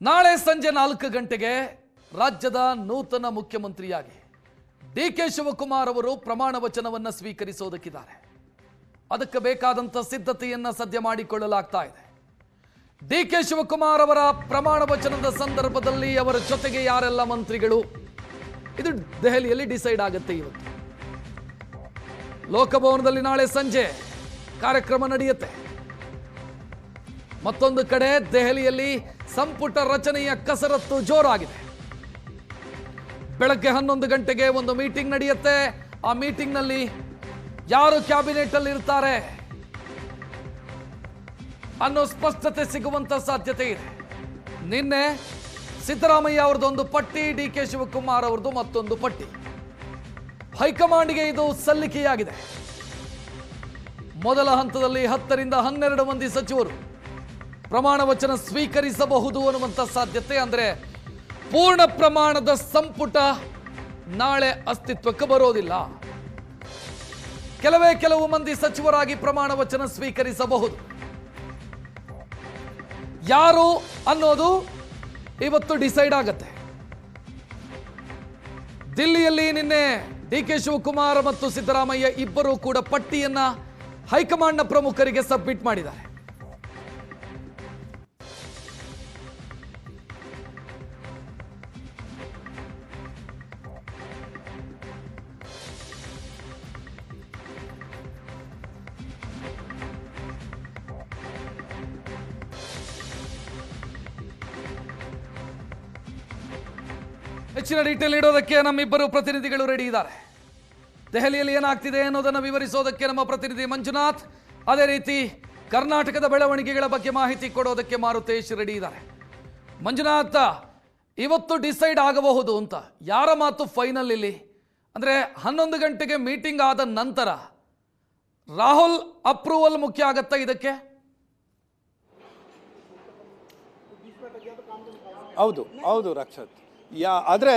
ನಾಳೆ ಸಂಜೆ 4 ಗಂಟೆಗೆ ರಾಜ್ಯದ ನೂತನ ಮುಖ್ಯಮಂತ್ರಿಯಾಗಿ ಡಿ.ಕೆ. ಶಿವಕುಮಾರ್ ಅವರು ಪ್ರಮಾಣ ವಚನವನ್ನು ಸ್ವೀಕರಿಸೋದಕ್ಕಿದ್ದಾರೆ. ಅದಕ್ಕೆ ಬೇಕಾದಂತ ಸಿದ್ಧತೆಯನ್ನ ಸದ್ಯ ಮಾಡಿಕೊಳ್ಳಲಾಗ್ತಾ ಇದೆ. ಡಿ.ಕೆ. ಶಿವಕುಮಾರ್ ಅವರ ಪ್ರಮಾಣ ವಚನದ ಸಂದರ್ಭದಲ್ಲಿ ಅವರ ಜೊತೆಗೆ ಯಾರೆಲ್ಲ ಮಂತ್ರಿಗಳು, ಇದು ದೆಹಲಿಯಲ್ಲಿ ಡಿಸೈಡ್ ಆಗುತ್ತೆ. ಇವತ್ತು ಲೋಕಭವನದಲ್ಲಿ ನಾಳೆ ಸಂಜೆ ಕಾರ್ಯಕ್ರಮ ನಡೆಯುತ್ತೆ. ಮತ್ತೊಂದು ಕಡೆ ದೆಹಲಿಯಲ್ಲಿ ಸಂಪುಟ ರಚನೆಯ ಕಸರತ್ತು ಜೋರಾಗಿದೆ. ಬೆಳಗ್ಗೆ 11 ಗಂಟೆಗೆ ಒಂದು ಮೀಟಿಂಗ್ ನಡೆಯುತ್ತೆ. ಆ ಮೀಟಿಂಗ್ ನಲ್ಲಿ ಯಾರು ಕ್ಯಾಬಿನೆಟ್ ಅಲ್ಲಿ ಇರ್ತಾರೆ ಅನ್ನೋ ಸ್ಪಷ್ಟತೆ ಸಿಗುವಂತ ಸಾಧ್ಯತೆ ಇದೆ. ನಿನ್ನೆ ಸಿದ್ದರಾಮಯ್ಯ ಅವರದೊಂದು ಪಟ್ಟಿ, ಡಿ.ಕೆ. ಶಿವಕುಮಾರ್ ಅವರದು ಮತ್ತೊಂದು ಪಟ್ಟಿ. ಹೈಕಮಾಂಡ್ಗೆ ಇದು ಸಲ್ಲಿಕೆಯಾಗಿದೆ. ಮೊದಲ ಹಂತದಲ್ಲಿ 10 ರಿಂದ 12 ಮಂದಿ ಸಚಿವರು ಪ್ರಮಾಣ ವಚನ ಸ್ವೀಕರಿಸಬಹುದು ಅನ್ನುವಂಥ ಸಾಧ್ಯತೆ. ಅಂದ್ರೆ ಪೂರ್ಣ ಪ್ರಮಾಣದ ಸಂಪುಟ ನಾಳೆ ಅಸ್ತಿತ್ವಕ್ಕೆ ಬರೋದಿಲ್ಲ. ಕೆಲವು ಮಂದಿ ಸಚಿವರಾಗಿ ಪ್ರಮಾಣ ವಚನ ಸ್ವೀಕರಿಸಬಹುದು. ಯಾರು ಅನ್ನೋದು ಇವತ್ತು ಡಿಸೈಡ್ ಆಗತ್ತೆ. ದಿಲ್ಲಿಯಲ್ಲಿ ನಿನ್ನೆ ಡಿ.ಕೆ. ಶಿವಕುಮಾರ್ ಮತ್ತು ಸಿದ್ದರಾಮಯ್ಯ ಇಬ್ಬರು ಕೂಡ ಪಟ್ಟಿಯನ್ನ ಹೈಕಮಾಂಡ್ನ ಪ್ರಮುಖರಿಗೆ ಸಬ್ಮಿಟ್ ಮಾಡಿದ್ದಾರೆ. ಹೆಚ್ಚಿನ ಡೀಟೇಲ್ ನೀಡೋದಕ್ಕೆ ನಮ್ಮಿಬ್ಬರು ಪ್ರತಿನಿಧಿಗಳು ರೆಡಿ ಇದ್ದಾರೆ. ದೆಹಲಿಯಲ್ಲಿ ಏನಾಗ್ತಿದೆ ಅನ್ನೋದನ್ನು ವಿವರಿಸೋದಕ್ಕೆ ನಮ್ಮ ಪ್ರತಿನಿಧಿ ಮಂಜುನಾಥ್, ಅದೇ ರೀತಿ ಕರ್ನಾಟಕದ ಬೆಳವಣಿಗೆಗಳ ಬಗ್ಗೆ ಮಾಹಿತಿ ಕೊಡೋದಕ್ಕೆ ಮಾರುತೇಶ್ ರೆಡಿ ಇದ್ದಾರೆ. ಮಂಜುನಾಥ್, ಇವತ್ತು ಡಿಸೈಡ್ ಆಗಬಹುದು ಅಂತ ಯಾರ ಮಾತು ಫೈನಲ್ ಇಲ್ಲಿ? ಅಂದ್ರೆ 11 ಗಂಟೆಗೆ ಮೀಟಿಂಗ್ ಆದ ನಂತರ ರಾಹುಲ್ ಅಪ್ರೂವಲ್ ಮುಖ್ಯ ಆಗತ್ತಾ ಇದಕ್ಕೆ? ಹೌದು ರಕ್ಷತ್. ಆದರೆ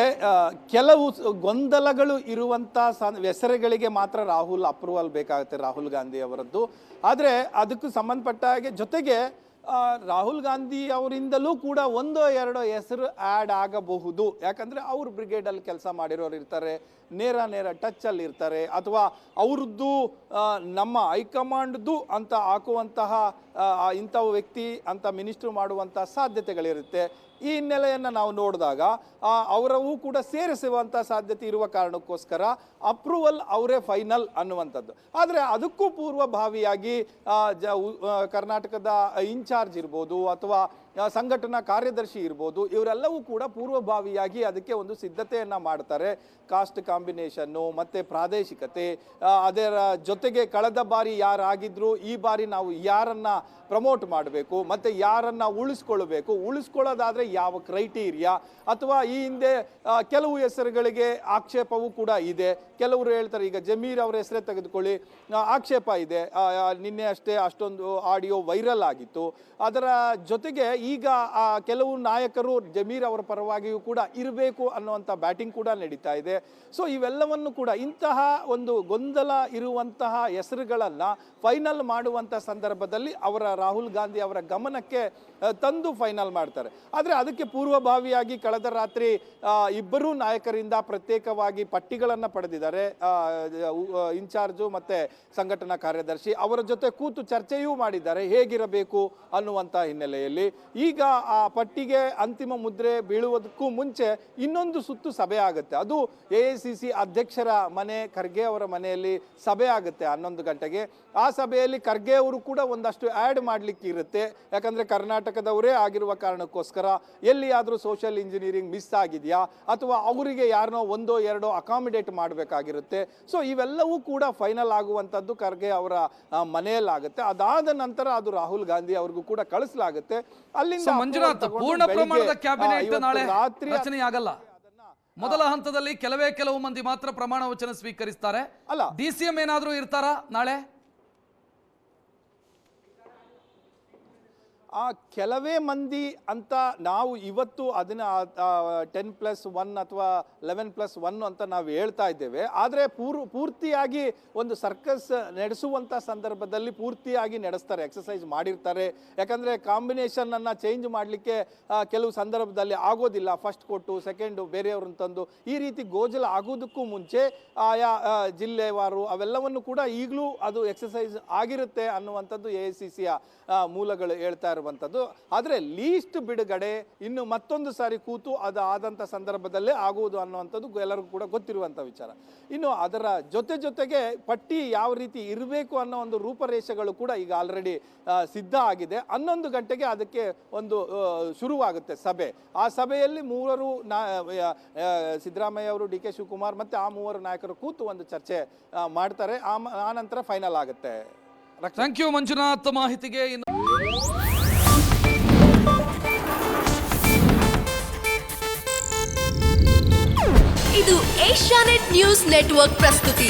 ಕೆಲವು ಗೊಂದಲಗಳು ಇರುವಂಥ ಹೆಸರುಗಳಿಗೆ ಮಾತ್ರ ರಾಹುಲ್ ಅಪ್ರೂವಲ್ ಬೇಕಾಗುತ್ತೆ, ರಾಹುಲ್ ಗಾಂಧಿ ಅವರದ್ದು. ಆದರೆ ಅದಕ್ಕೂ ಸಂಬಂಧಪಟ್ಟ ಹಾಗೆ ಜೊತೆಗೆ ರಾಹುಲ್ ಗಾಂಧಿ ಅವರಿಂದಲೂ ಕೂಡ 1-2 ಹೆಸರು ಆ್ಯಡ್ ಆಗಬಹುದು. ಯಾಕಂದರೆ ಅವ್ರು ಬ್ರಿಗೇಡಲ್ಲಿ ಕೆಲಸ ಮಾಡಿರೋರು ಇರ್ತಾರೆ, ನೇರ ಟಚ್ಚಲ್ಲಿ ಇರ್ತಾರೆ, ಅಥವಾ ಅವ್ರದ್ದು ನಮ್ಮ ಹೈಕಮಾಂಡ್ದು ಅಂತ ಹಾಕುವಂತಹ ಇಂಥ ವ್ಯಕ್ತಿ ಅಂತ ಮಿನಿಸ್ಟ್ರು ಮಾಡುವಂಥ ಸಾಧ್ಯತೆಗಳಿರುತ್ತೆ. ಈ ಹಿನ್ನೆಲೆಯನ್ನು ನಾವು ನೋಡಿದಾಗ ಅವರವೂ ಕೂಡ ಸೇರಿಸುವಂಥ ಸಾಧ್ಯತೆ ಇರುವ ಕಾರಣಕ್ಕೋಸ್ಕರ ಅಪ್ರೂವಲ್ ಅವರೇ ಫೈನಲ್ ಅನ್ನುವಂಥದ್ದು. ಆದರೆ ಅದಕ್ಕೂ ಪೂರ್ವಭಾವಿಯಾಗಿ ಕರ್ನಾಟಕದ ಇನ್ಚಾರ್ಜ್ ಇರ್ಬೋದು ಅಥವಾ ಸಂಘಟನಾ ಕಾರ್ಯದರ್ಶಿ ಇರ್ಬೋದು, ಇವರೆಲ್ಲವೂ ಕೂಡ ಪೂರ್ವಭಾವಿಯಾಗಿ ಅದಕ್ಕೆ ಒಂದು ಸಿದ್ಧತೆಯನ್ನು ಮಾಡ್ತಾರೆ. ಕಾಸ್ಟ್ ಕಾಂಬಿನೇಷನ್ನು ಮತ್ತು ಪ್ರಾದೇಶಿಕತೆ, ಅದರ ಜೊತೆಗೆ ಕಳೆದ ಬಾರಿ ಯಾರಾಗಿದ್ರು ಈ ಬಾರಿ ನಾವು ಯಾರನ್ನು ಪ್ರಮೋಟ್ ಮಾಡಬೇಕು ಮತ್ತು ಯಾರನ್ನು ಉಳಿಸ್ಕೊಳ್ಳೋದಾದರೆ ಯಾವ ಕ್ರೈಟೀರಿಯಾ, ಅಥವಾ ಈ ಹಿಂದೆ ಕೆಲವು ಹೆಸರುಗಳಿಗೆ ಆಕ್ಷೇಪವೂ ಕೂಡ ಇದೆ. ಕೆಲವರು ಹೇಳ್ತಾರೆ, ಈಗ ಜಮೀರ್ ಅವರ ಹೆಸರೇ ತೆಗೆದುಕೊಳ್ಳಿ, ಆಕ್ಷೇಪ ಇದೆ. ನಿನ್ನೆ ಅಷ್ಟೇ ಅಷ್ಟೊಂದು ಆಡಿಯೋ ವೈರಲ್ ಆಗಿತ್ತು. ಅದರ ಜೊತೆಗೆ ಈಗ ಕೆಲವು ನಾಯಕರು ಜಮೀರ್ ಅವರ ಪರವಾಗಿಯೂ ಕೂಡ ಇರಬೇಕು ಅನ್ನುವಂಥ ಬ್ಯಾಟಿಂಗ್ ಕೂಡ ನಡೀತಾ ಇದೆ. ಸೊ ಇವೆಲ್ಲವನ್ನು ಕೂಡ ಇಂತಹ ಒಂದು ಗೊಂದಲ ಇರುವಂತಹ ಹೆಸರುಗಳನ್ನು ಫೈನಲ್ ಮಾಡುವಂಥ ಸಂದರ್ಭದಲ್ಲಿ ರಾಹುಲ್ ಗಾಂಧಿ ಅವರ ಗಮನಕ್ಕೆ ತಂದು ಫೈನಲ್ ಮಾಡ್ತಾರೆ. ಆದರೆ ಅದಕ್ಕೆ ಪೂರ್ವಭಾವಿಯಾಗಿ ಕಳೆದ ರಾತ್ರಿ ಇಬ್ಬರೂ ನಾಯಕರಿಂದ ಪ್ರತ್ಯೇಕವಾಗಿ ಪಟ್ಟಿಗಳನ್ನು ಪಡೆದಿದ್ದಾರೆ. ಇನ್ಚಾರ್ಜು ಮತ್ತು ಸಂಘಟನಾ ಕಾರ್ಯದರ್ಶಿ ಅವರ ಜೊತೆ ಕೂತು ಚರ್ಚೆಯೂ ಮಾಡಿದ್ದಾರೆ ಹೇಗಿರಬೇಕು ಅನ್ನುವಂಥ ಹಿನ್ನೆಲೆಯಲ್ಲಿ. ಈಗ ಆ ಪಟ್ಟಿಗೆ ಅಂತಿಮ ಮುದ್ರೆ ಬೀಳುವುದಕ್ಕೂ ಮುಂಚೆ ಇನ್ನೊಂದು ಸುತ್ತು ಸಭೆ ಆಗುತ್ತೆ. ಅದು AICC ಅಧ್ಯಕ್ಷರ ಮನೆ, ಖರ್ಗೆ ಅವರ ಮನೆಯಲ್ಲಿ ಸಭೆ ಆಗುತ್ತೆ 11 ಗಂಟೆಗೆ. ಆ ಸಭೆಯಲ್ಲಿ ಖರ್ಗೆ ಅವರು ಕೂಡ ಒಂದಷ್ಟು ಆ್ಯಡ್ ಮಾಡಲಿಕ್ಕೆ ಇರುತ್ತೆ. ಯಾಕಂದರೆ ಕರ್ನಾಟಕದವರೇ ಆಗಿರುವ ಕಾರಣಕ್ಕೋಸ್ಕರ ಎಲ್ಲಿಯಾದರೂ ಸೋಷಿಯಲ್ ಇಂಜಿನಿಯರಿಂಗ್ ಮಿಸ್ ಆಗಿದೆಯಾ, ಅಥವಾ ಅವರಿಗೆ ಯಾರನ್ನೋ 1-2 ಅಕಾಮಿಡೇಟ್ ಮಾಡಬೇಕಾಗಿರುತ್ತೆ. ಸೊ ಇವೆಲ್ಲವೂ ಕೂಡ ಫೈನಲ್ ಆಗುವಂಥದ್ದು ಖರ್ಗೆ ಅವರ ಮನೆಯಲ್ಲಾಗುತ್ತೆ. ಅದಾದ ನಂತರ ಅದು ರಾಹುಲ್ ಗಾಂಧಿ ಅವ್ರಿಗೂ ಕೂಡ ಕಳಿಸಲಾಗುತ್ತೆ. ಅಲ್ಲಿಂದ ಮಂಜುನಾಥ್, ಪೂರ್ಣ ಪ್ರಮಾಣದ ಕ್ಯಾಬಿನೆಟ್ ನಾಳೆ ರಚನೆ ಆಗಲ್ಲ. ಮೊದಲ ಹಂತದಲ್ಲಿ ಕೆಲವು ಮಂದಿ ಮಾತ್ರ ಪ್ರಮಾಣ ವಚನ ಸ್ವೀಕರಿಸ್ತಾರೆ. ಅಲ್ಲ, DCM ಏನಾದರೂ ಇರ್ತಾರಾ ನಾಳೆ? ಆ ಕೆಲವೇ ಮಂದಿ ಅಂತ ನಾವು ಇವತ್ತು ಅದನ್ನ 10+1 ಅಥವಾ 11+1 ಅಂತ ನಾವು ಹೇಳ್ತಾ ಇದ್ದೇವೆ. ಆದರೆ ಪೂರ್ತಿಯಾಗಿ ಒಂದು ಸರ್ಕಸ್ ನಡೆಸುವಂಥ ಸಂದರ್ಭದಲ್ಲಿ ಪೂರ್ತಿಯಾಗಿ ನಡೆಸ್ತಾರೆ, ಎಕ್ಸಸೈಸ್ ಮಾಡಿರ್ತಾರೆ. ಯಾಕಂದರೆ ಕಾಂಬಿನೇಷನನ್ನು ಚೇಂಜ್ ಮಾಡಲಿಕ್ಕೆ ಕೆಲವು ಸಂದರ್ಭದಲ್ಲಿ ಆಗೋದಿಲ್ಲ. ಫಸ್ಟ್ ಕೊಟ್ಟು ಸೆಕೆಂಡು ಬೇರೆಯವ್ರನ್ನ ತಂದು ಈ ರೀತಿ ಗೋಜಲ ಆಗೋದಕ್ಕೂ ಮುಂಚೆ ಆಯಾ ಜಿಲ್ಲೆವಾರು ಅವೆಲ್ಲವನ್ನು ಕೂಡ ಈಗಲೂ ಅದು ಎಕ್ಸಸೈಸ್ ಆಗಿರುತ್ತೆ ಅನ್ನುವಂಥದ್ದು AICCಯ ಮೂಲಗಳು ಹೇಳ್ತಾ ಇರುವಂಥದ್ದು. ಆದರೆ ಲೀಸ್ಟ್ ಬಿಡುಗಡೆ ಇನ್ನು ಮತ್ತೊಂದು ಸಾರಿ ಕೂತು ಅದು ಆದಂಥ ಸಂದರ್ಭದಲ್ಲೇ ಆಗುವುದು ಅನ್ನುವಂಥದ್ದು ಎಲ್ಲರಿಗೂ ಕೂಡ ಗೊತ್ತಿರುವಂಥ ವಿಚಾರ. ಇನ್ನು ಅದರ ಜೊತೆಗೆ ಪಟ್ಟಿ ಯಾವ ರೀತಿ ಇರಬೇಕು ಅನ್ನೋ ಒಂದು ರೂಪರೇಷೆಗಳು ಕೂಡ ಈಗ ಆಲ್ರೆಡಿ ಸಿದ್ಧ ಆಗಿದೆ. 11 ಗಂಟೆಗೆ ಅದಕ್ಕೆ ಒಂದು ಶುರುವಾಗುತ್ತೆ ಸಭೆ. ಆ ಸಭೆಯಲ್ಲಿ ಮೂವರು ಸಿದ್ದರಾಮಯ್ಯ ಅವರು, DK ಶಿವಕುಮಾರ್ ಮತ್ತು ಆ ಮೂವರು ನಾಯಕರು ಕೂತು ಒಂದು ಚರ್ಚೆ ಮಾಡ್ತಾರೆ. ಆ ನಂತರ ಫೈನಲ್ ಆಗುತ್ತೆ. ಥ್ಯಾಂಕ್ ಯು ಮಂಜುನಾಥ್ ಮಾಹಿತಿಗೆ. ಇದು ಏಷ್ಯಾನೆಟ್ ನ್ಯೂಸ್ ನೆಟ್ವರ್ಕ್ ಪ್ರಸ್ತುತಿ.